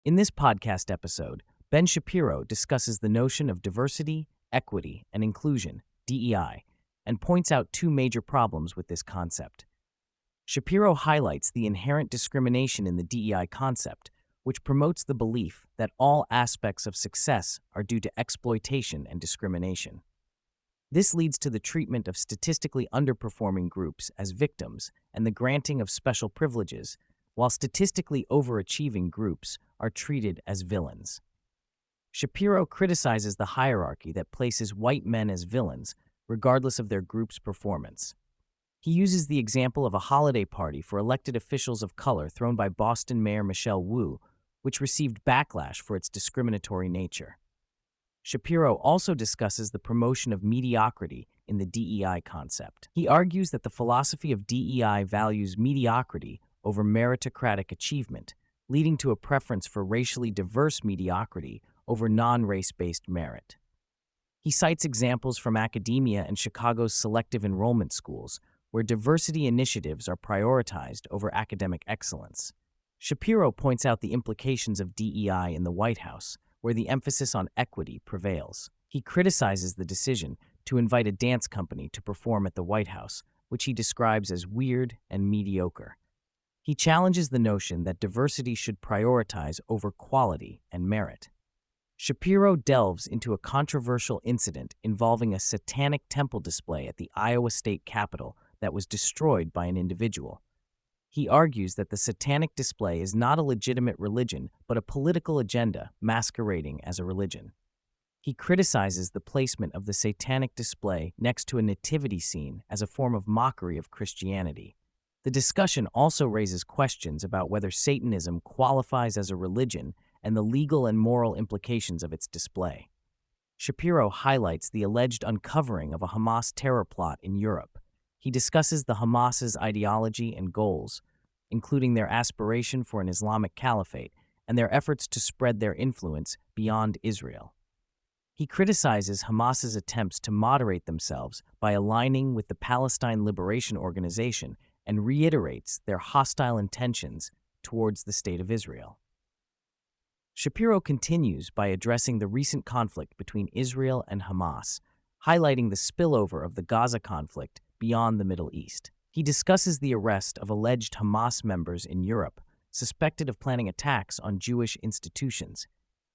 In this podcast episode, Ben Shapiro discusses the notion of diversity, equity, and inclusion, DEI, and points out two major problems with this concept. Shapiro highlights the inherent discrimination in the DEI concept, which promotes the belief that all aspects of success are due to exploitation and discrimination. This leads to the treatment of statistically underperforming groups as victims and the granting of special privileges, while statistically overachieving groups are treated as villains. Shapiro criticizes the hierarchy that places white men as villains, regardless of their group's performance. He uses the example of a holiday party for elected officials of color thrown by Boston Mayor Michelle Wu, which received backlash for its discriminatory nature. Shapiro also discusses the promotion of mediocrity in the DEI concept. He argues that the philosophy of DEI values mediocrity over meritocratic achievement, leading to a preference for racially diverse mediocrity over non-race-based merit. He cites examples from academia and Chicago's selective enrollment schools, where diversity initiatives are prioritized over academic excellence. Shapiro points out the implications of DEI in the White House, where the emphasis on equity prevails. He criticizes the decision to invite a dance company to perform at the White House, which he describes as weird and mediocre. He challenges the notion that diversity should prioritize over quality and merit. Shapiro delves into a controversial incident involving a satanic temple display at the Iowa State Capitol that was destroyed by an individual. He argues that the satanic display is not a legitimate religion, but a political agenda masquerading as a religion. He criticizes the placement of the satanic display next to a nativity scene as a form of mockery of Christianity. The discussion also raises questions about whether Satanism qualifies as a religion and the legal and moral implications of its display. Shapiro highlights the alleged uncovering of a Hamas terror plot in Europe. He discusses the Hamas's ideology and goals, including their aspiration for an Islamic caliphate and their efforts to spread their influence beyond Israel. He criticizes Hamas's attempts to moderate themselves by aligning with the Palestine Liberation Organization and reiterates their hostile intentions towards the State of Israel. Shapiro continues by addressing the recent conflict between Israel and Hamas, highlighting the spillover of the Gaza conflict beyond the Middle East. He discusses the arrest of alleged Hamas members in Europe, suspected of planning attacks on Jewish institutions.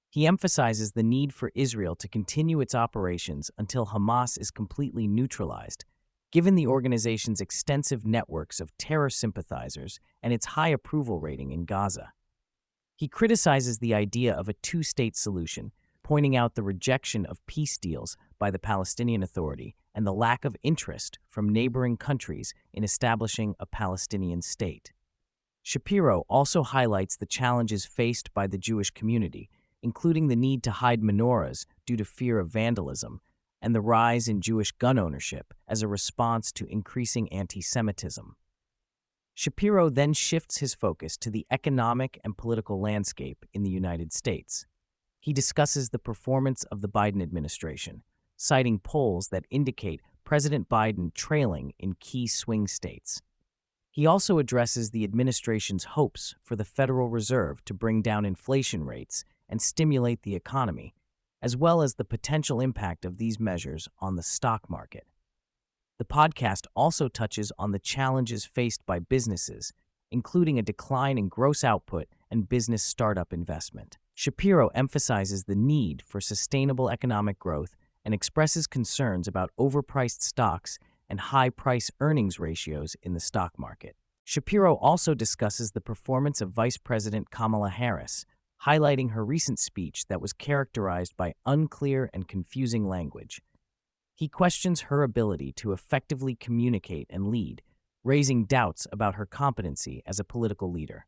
He emphasizes the need for Israel to continue its operations until Hamas is completely neutralized, given the organization's extensive networks of terror sympathizers and its high approval rating in Gaza. He criticizes the idea of a two-state solution, pointing out the rejection of peace deals by the Palestinian Authority and the lack of interest from neighboring countries in establishing a Palestinian state. Shapiro also highlights the challenges faced by the Jewish community, including the need to hide menorahs due to fear of vandalism and the rise in Jewish gun ownership as a response to increasing anti-Semitism. Shapiro then shifts his focus to the economic and political landscape in the United States. He discusses the performance of the Biden administration, citing polls that indicate President Biden trailing in key swing states. He also addresses the administration's hopes for the Federal Reserve to bring down inflation rates and stimulate the economy, as well as the potential impact of these measures on the stock market. The podcast also touches on the challenges faced by businesses, including a decline in gross output and business startup investment. Shapiro emphasizes the need for sustainable economic growth and expresses concerns about overpriced stocks and high price-earnings ratios in the stock market. Shapiro also discusses the performance of Vice President Kamala Harris, highlighting her recent speech that was characterized by unclear and confusing language. He questions her ability to effectively communicate and lead, raising doubts about her competency as a political leader.